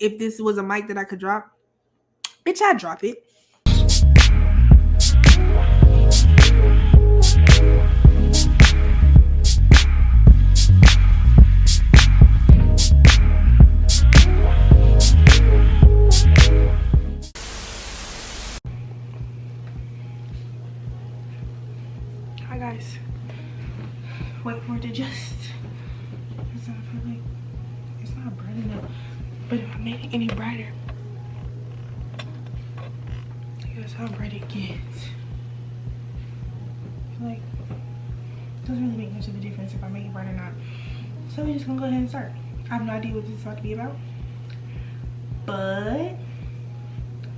if this was a mic that I could drop, bitch, I'd drop it. Hi guys. Wait for it to just. It's not bright enough. But if I make it any brighter, that's how bright it gets. Like, it doesn't really make much of a difference if I make it bright or not. So we're just gonna go ahead and start. I have no idea what this is about to be about, but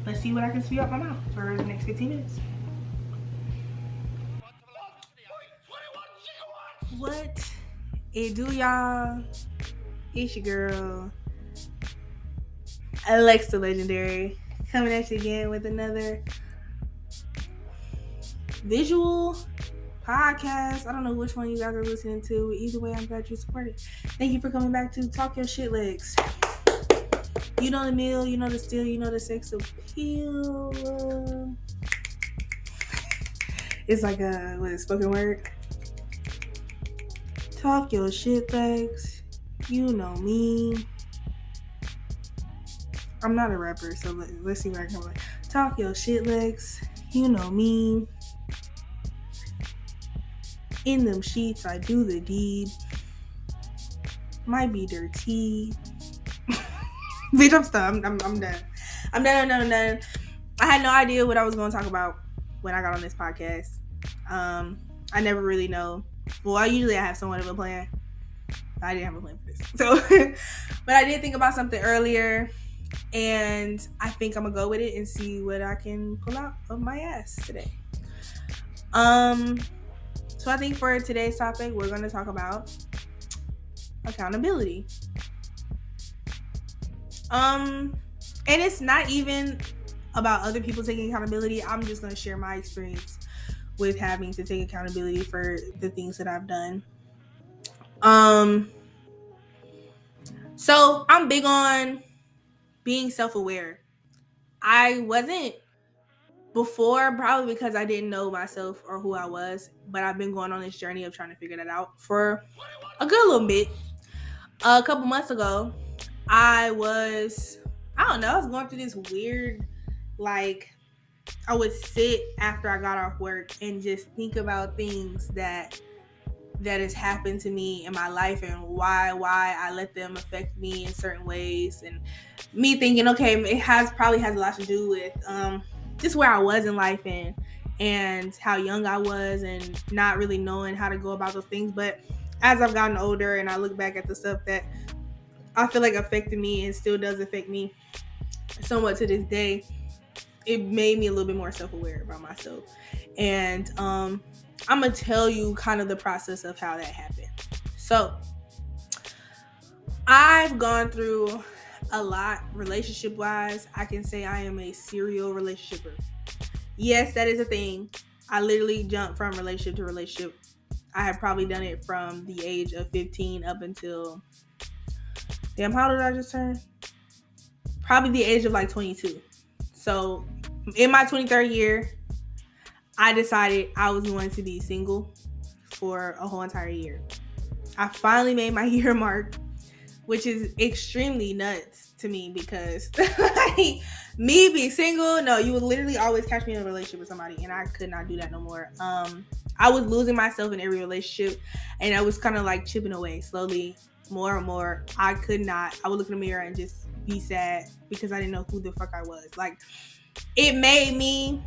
let's see what I can spew out my mouth for the next 15 minutes. What it do, y'all? It's your girl, Alexa Legendary, coming at you again with another visual podcast. I don't know which one you guys are listening to. Either way, I'm glad you supported. Thank you for coming back to Talk Your Shit Legs. You know the meal, you know the steal, you know the sex appeal. It's like a spoken word. Talk your shit legs. You know me. I'm not a rapper, so let's see what I can come with. Talk your shit legs. You know me. In them sheets, I do the deed. Might be dirty. Bitch, I'm stuck. I'm done. I'm done. I had no idea what I was going to talk about when I got on this podcast. I never really know. Well, I have somewhat of a plan. I didn't have a plan for this. So, but I did think about something earlier, and I think I'm going to go with it and see what I can pull out of my ass today. So I think for today's topic, we're going to talk about accountability. And it's not even about other people taking accountability. I'm just going to share my experience with having to take accountability for the things that I've done. So I'm big on being self-aware. I wasn't before, probably because I didn't know myself or who I was, but I've been going on this journey of trying to figure that out for a good little bit. A couple months ago, I was going through this weird, like, I would sit after I got off work and just think about things that has happened to me in my life and why I let them affect me in certain ways, and me thinking, okay, it probably has a lot to do with just where I was in life and how young I was and not really knowing how to go about those things. But as I've gotten older and I look back at the stuff that I feel like affected me and still does affect me somewhat to this day, it made me a little bit more self-aware about myself. And I'm going to tell you kind of the process of how that happened. So I've gone through a lot relationship-wise. I can say I am a serial relationshiper. Yes, that is a thing. I literally jumped from relationship to relationship. I have probably done it from the age of 15 up until... Damn, how old did I just turn? Probably the age of like 22. So in my 23rd year, I decided I was going to be single for a whole entire year. I finally made my year mark, which is extremely nuts to me because like, me being single, no, you would literally always catch me in a relationship with somebody, and I could not do that no more. I was losing myself in every relationship, and I was kind of like chipping away slowly, more and more. I would look in the mirror and just be sad because I didn't know who the fuck I was. Like, it made me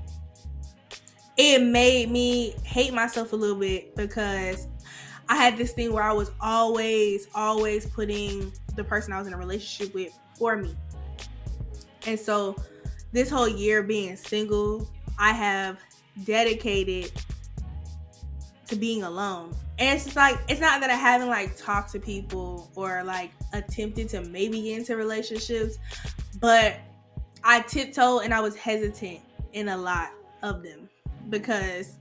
hate myself a little bit because I had this thing where I was always putting the person I was in a relationship with for me. And so this whole year being single, I have dedicated to being alone. And it's just like, it's not that I haven't like talked to people or like attempted to maybe get into relationships, but I tiptoed and I was hesitant in a lot of them because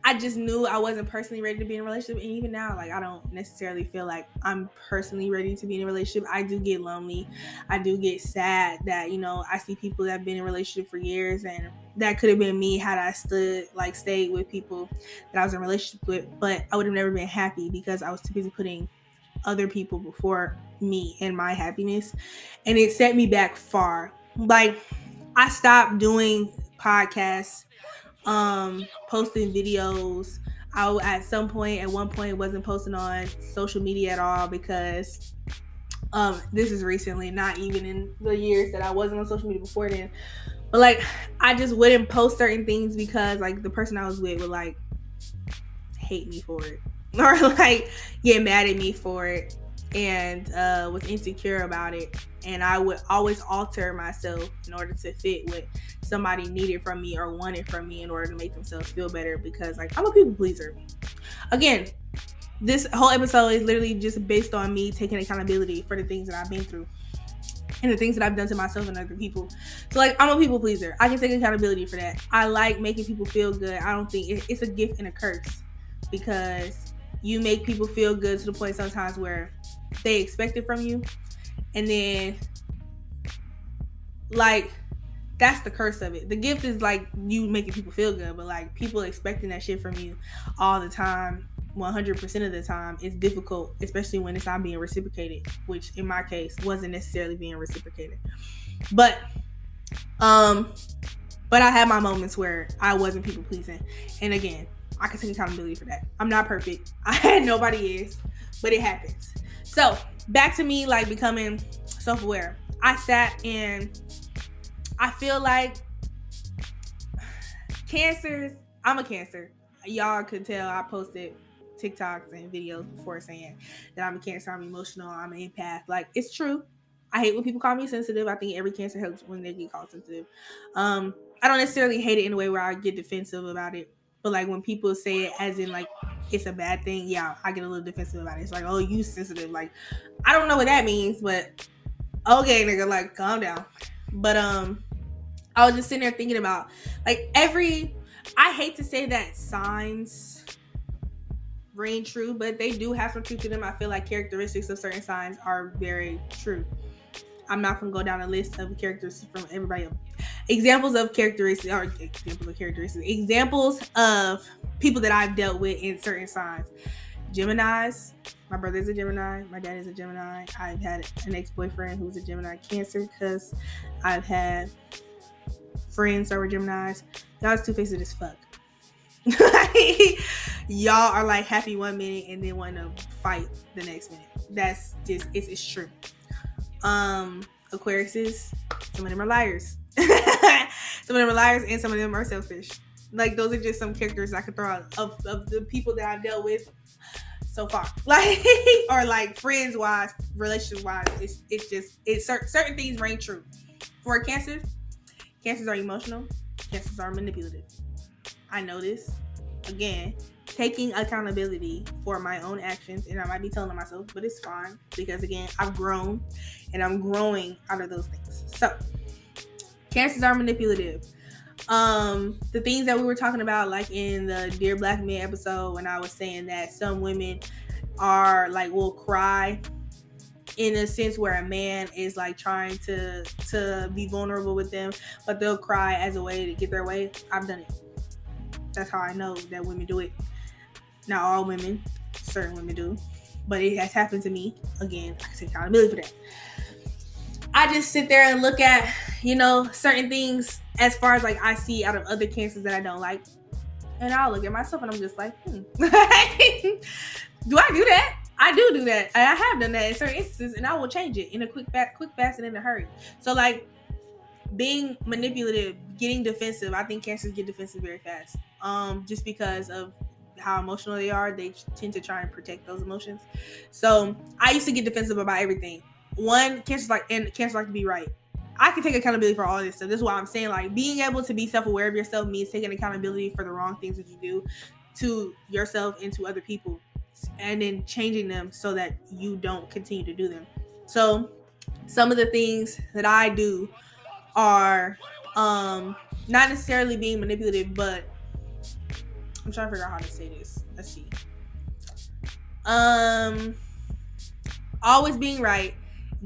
I just knew I wasn't personally ready to be in a relationship. And even now, like, I don't necessarily feel like I'm personally ready to be in a relationship. I do get lonely. I do get sad that, you know, I see people that have been in a relationship for years, and that could have been me had I stayed with people that I was in a relationship with, but I would have never been happy because I was too busy putting other people before me and my happiness. And it set me back far. Like, I stopped doing podcasts, posting videos. At one point wasn't posting on social media at all because this is recently, not even in the years that I wasn't on social media before then. But like, I just wouldn't post certain things because like the person I was with would like hate me for it or like get mad at me for it, and was insecure about it. And I would always alter myself in order to fit what somebody needed from me or wanted from me in order to make themselves feel better, because like I'm a people pleaser. Again, this whole episode is literally just based on me taking accountability for the things that I've been through and the things that I've done to myself and other people. So like, I'm a people pleaser. I can take accountability for that. I like making people feel good. I don't think it's a gift and a curse, because you make people feel good to the point sometimes where they expect it from you, and then like, that's the curse of it. The gift is like you making people feel good, but like people expecting that shit from you all the time, 100% of the time, is difficult, especially when it's not being reciprocated, which in my case wasn't necessarily being reciprocated. But I had my moments where I wasn't people pleasing, and again, I can take accountability for that. I'm not perfect. Nobody is, but it happens. So back to me like becoming self-aware. I sat and I feel like cancers, I'm a cancer. Y'all could tell I posted TikToks and videos before saying that I'm a cancer, I'm emotional, I'm an empath. Like, it's true. I hate when people call me sensitive. I think every cancer helps when they get called sensitive. I don't necessarily hate it in a way where I get defensive about it. But like when people say it as in like it's a bad thing, yeah, I get a little defensive about it. It's like, oh, you sensitive. Like, I don't know what that means, but okay, nigga, like, calm down. But I was just sitting there thinking about like I hate to say that signs reign true, but they do have some truth to them. I feel like characteristics of certain signs are very true. I'm not gonna go down a list of characteristics from everybody else. Examples of people that I've dealt with in certain signs. Geminis. My brother's a Gemini. My dad is a Gemini. I've had an ex-boyfriend who's a Gemini Cancer, because I've had friends that were Geminis. Y'all's two-faced as fuck. Y'all are like happy one minute and then want to fight the next minute. That's just, it's true. Aquariuses, some of them are liars. Some of them are liars and some of them are selfish. Like, those are just some characters I could throw out of the people that I've dealt with so far. Like, or like friends wise, relationship wise, it's certain things reign true. For cancers are emotional. Cancers are manipulative. I know this. Again, taking accountability for my own actions, and I might be telling myself, but it's fine, because again, I've grown and I'm growing out of those things. So cancers are manipulative. The things that we were talking about, like in the Dear Black Men episode, when I was saying that some women are like, will cry in a sense where a man is like trying to be vulnerable with them, but they'll cry as a way to get their way. I've done it. That's how I know that women do it. Not all women, certain women do, but it has happened to me. Again, I can take accountability for that. I just sit there and look at, certain things as far as like I see out of other cancers that I don't like, and I'll look at myself and I'm just like, do I do that? I do that. I have done that in certain instances, and I will change it in a quick, fast, and in a hurry. So like, being manipulative, getting defensive. I think cancers get defensive very fast. Just because of how emotional they are, they tend to try and protect those emotions. So I used to get defensive about everything. Cancers like to be right. I can take accountability for all this stuff. This is why I'm saying, like, being able to be self-aware of yourself means taking accountability for the wrong things that you do to yourself and to other people, and then changing them so that you don't continue to do them. So some of the things that I do are not necessarily being manipulative, but I'm trying to figure out how to say this. Let's see. Always being right,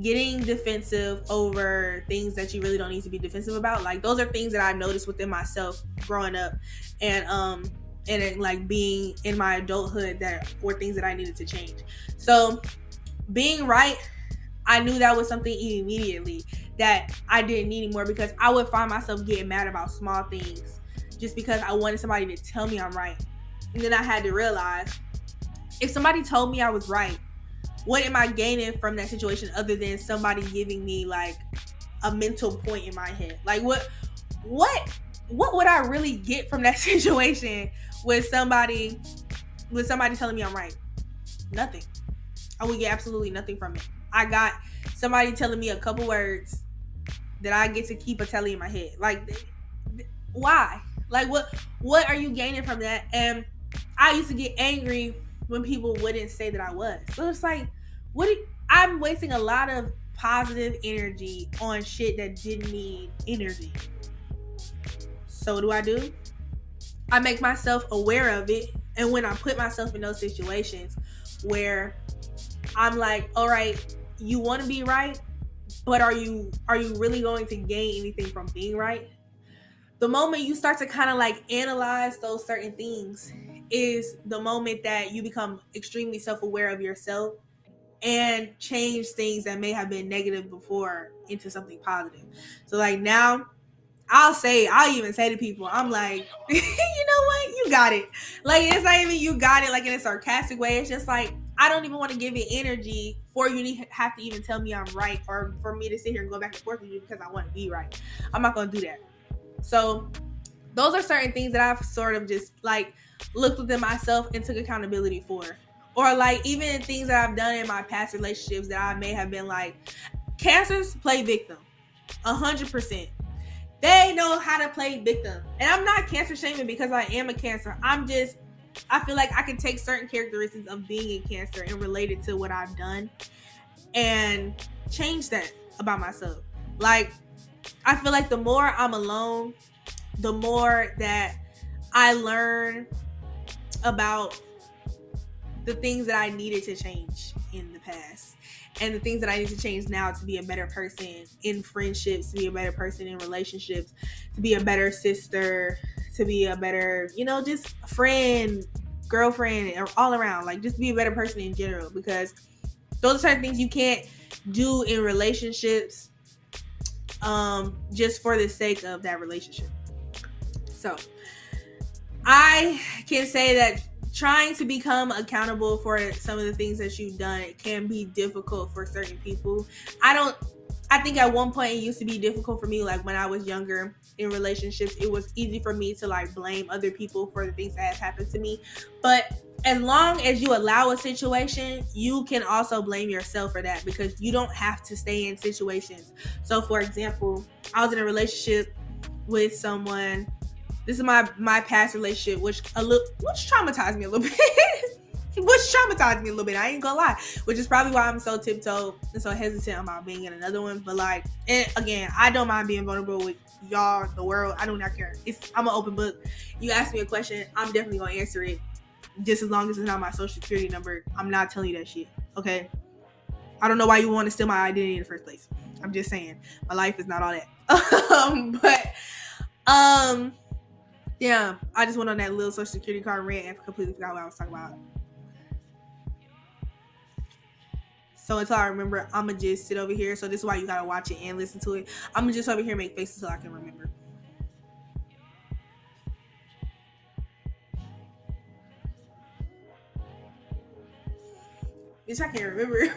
getting defensive over things that you really don't need to be defensive about. Like, those are things that I noticed within myself growing up, and then like being in my adulthood, that were things that I needed to change. So being right, I knew that was something immediately that I didn't need anymore, because I would find myself getting mad about small things just because I wanted somebody to tell me I'm right. And then I had to realize, if somebody told me I was right, what am I gaining from that situation other than somebody giving me like a mental point in my head? Like, what would I really get from that situation with somebody telling me I'm right? Nothing. I would get absolutely nothing from it. I got somebody telling me a couple words that I get to keep a tally in my head. Like, why? Like, what are you gaining from that? And I used to get angry when people wouldn't say that I was. So it's like, I'm wasting a lot of positive energy on shit that didn't need energy. So what do? I make myself aware of it. And when I put myself in those situations where I'm like, all right, you want to be right, but are you really going to gain anything from being right? The moment you start to kind of like analyze those certain things is the moment that you become extremely self-aware of yourself and change things that may have been negative before into something positive. So like now, I'll even say to people, I'm like, you know what? You got it. Like, it's not even you got it like in a sarcastic way. It's just like, I don't even want to give it energy for you to have to even tell me I'm right, or for me to sit here and go back and forth with you because I want to be right. I'm not going to do that. So those are certain things that I've sort of just like looked within myself and took accountability for. Or like even things that I've done in my past relationships that I may have been like, cancers play victim 100%. They know how to play victim. And I'm not cancer shaming because I am a cancer. I feel like I can take certain characteristics of being a cancer and relate it to what I've done and change that about myself. Like, I feel like the more I'm alone, the more that I learn about the things that I needed to change in the past and the things that I need to change now to be a better person in friendships, to be a better person in relationships, to be a better sister, to be a better, just friend, girlfriend, or all around. Like, just be a better person in general, because those are certain things you can't do in relationships just for the sake of that relationship. So I can say that trying to become accountable for some of the things that you've done can be difficult for certain people. I think at one point it used to be difficult for me, like when I was younger in relationships, it was easy for me to like blame other people for the things that have happened to me. But as long as you allow a situation, you can also blame yourself for that, because you don't have to stay in situations. So for example, I was in a relationship with someone. This is my past relationship, which traumatized me a little bit. I ain't gonna lie. Which is probably why I'm so tiptoed and so hesitant about being in another one. But like, and again, I don't mind being vulnerable with y'all, the world. I do not care. I'm an open book. You ask me a question, I'm definitely gonna answer it. Just as long as it's not my social security number, I'm not telling you that shit. Okay? I don't know why you want to steal my identity in the first place. I'm just saying, my life is not all that. Yeah, I just went on that little social security card rant and completely forgot what I was talking about. So until I remember, I'm going to just sit over here. So this is why you got to watch it and listen to it. I'm going to just over here make faces until I can remember. Bitch, I can't remember.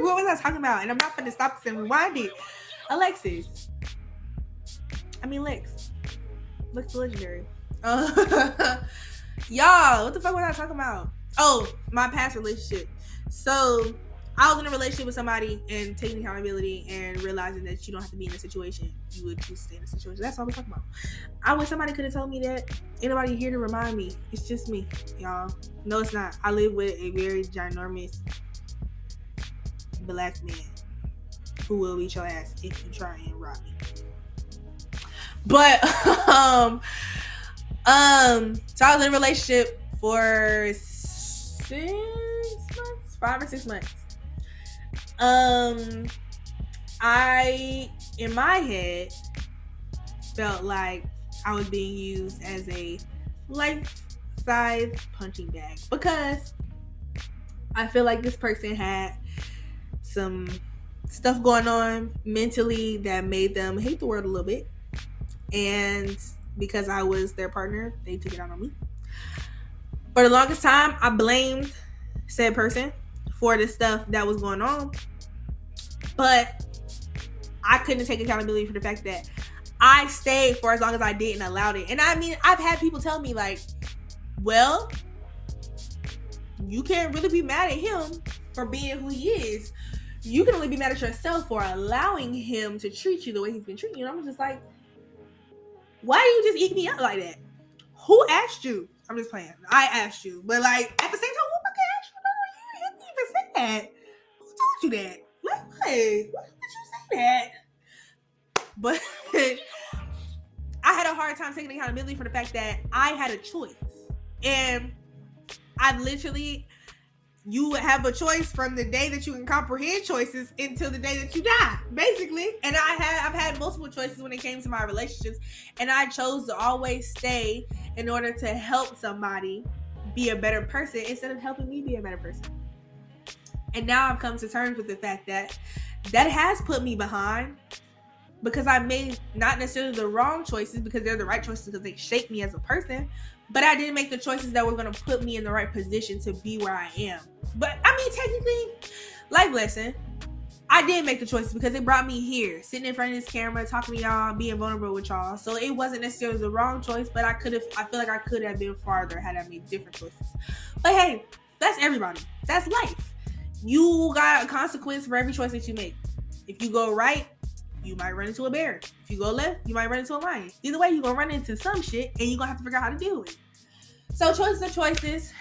What was I talking about? And I'm not going to stop this and rewind it. Lex. Lex the legendary. Y'all, what the fuck was I talking about? Oh, my past relationship. So I was in a relationship with somebody and taking accountability and realizing that you don't have to be in a situation. You would just stay in a situation. That's all we're talking about. I wish somebody could have told me that. Ain't nobody here to remind me. It's just me, y'all. No, it's not. I live with a very ginormous black man who will beat your ass if you try and rob me. But So I was in a relationship for 6 months, 5 or 6 months. I, in my head, felt like I was being used as a life-size punching bag because I feel like this person had some stuff going on mentally that made them hate the world a little bit. And because I was their partner, they took it out on me. For the longest time, I blamed said person for the stuff that was going on. But I couldn't take accountability for the fact that I stayed for as long as I did and allowed it. And I mean, I've had people tell me like, well, you can't really be mad at him for being who he is. You can only be mad at yourself for allowing him to treat you the way he's been treating you. And I'm just like, why do you just eke me out like that? Who asked you? I'm just playing. I asked you. But like, at the same time, who fucking asked you? No, you didn't even say that. Who told you that? Like, what? Why did you say that? But I had a hard time taking accountability for the fact that I had a choice. And I literally, you have a choice from the day that you can comprehend choices until the day that you die, basically. And I've had multiple choices when it came to my relationships, and I chose to always stay in order to help somebody be a better person instead of helping me be a better person. And now I've come to terms with the fact that that has put me behind, because I made not necessarily the wrong choices because they're the right choices because they shaped me as a person, but I didn't make the choices that were going to put me in the right position to be where I am. But I mean, technically, life lesson, I did make the choices because it brought me here, sitting in front of this camera, talking to y'all, being vulnerable with y'all. So it wasn't necessarily the wrong choice, but I feel like I could have been farther had I made different choices. But hey, that's everybody. That's life. You got a consequence for every choice that you make. If you go right, you might run into a bear. If you go left, you might run into a lion. Either way, you're going to run into some shit and you're going to have to figure out how to deal with it. So choices are choices.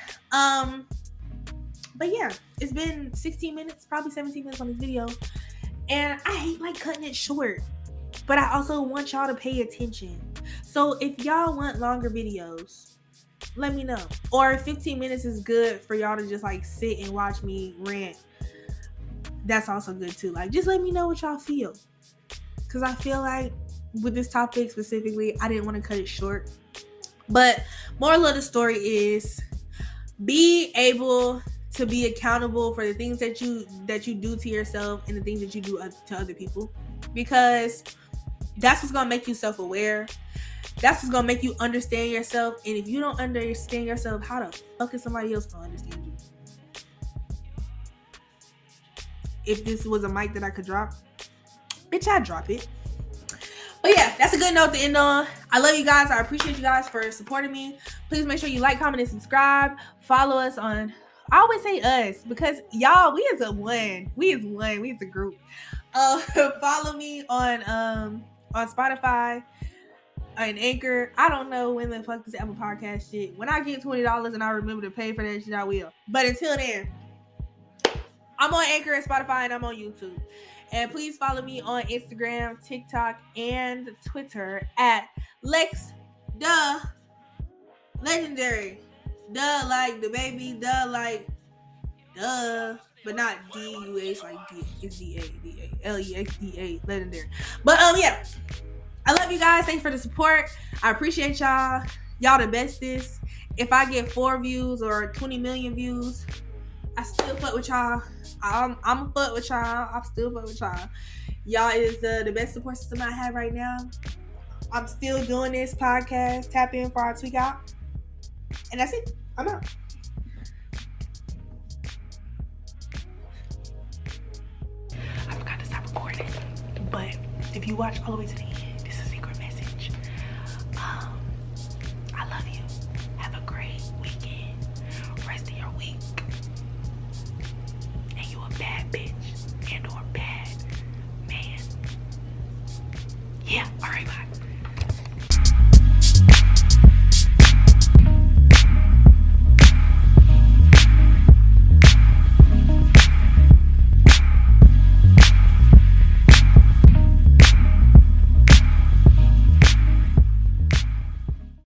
But yeah, it's been 16 minutes, probably 17 minutes on this video. And I hate like cutting it short. But I also want y'all to pay attention. So if y'all want longer videos, let me know. Or if 15 minutes is good for y'all to just like sit and watch me rant, that's also good too. Like, just let me know what y'all feel. Because I feel like with this topic specifically, I didn't want to cut it short. But moral of the story is be able to be accountable for the things that you do to yourself and the things that you do to other people. Because that's what's going to make you self-aware. That's what's going to make you understand yourself. And if you don't understand yourself, how the fuck is somebody else going to understand you? If this was a mic that I could drop, bitch, I'd drop it. But yeah, that's a good note to end on. I love you guys. I appreciate you guys for supporting me. Please make sure you like, comment, and subscribe. Follow us on, I always say us because y'all, we as a one. We as one. We as a group. Follow me on Spotify and Anchor. I don't know when the fuck this Apple Podcast shit. When I get $20 and I remember to pay for that shit, I will. But until then, I'm on Anchor and Spotify, and I'm on YouTube. And please follow me on Instagram, TikTok, and Twitter at Lex the Legendary. Duh like the baby, duh like duh, but not D-U-H like D. It's D-A-L-E-X-D-A Legendary. But yeah, I love you guys. Thanks for the support. I appreciate y'all. Y'all the bestest. If I get 4 views or 20 million views, I still fuck with y'all. I'm a fuck with y'all. I'm still fuck with y'all. Y'all is the best support system I have right now. I'm still doing this podcast. Tap in for our tweak out. And that's it. I'm out. I forgot to stop recording. But if you watch all the way to the end,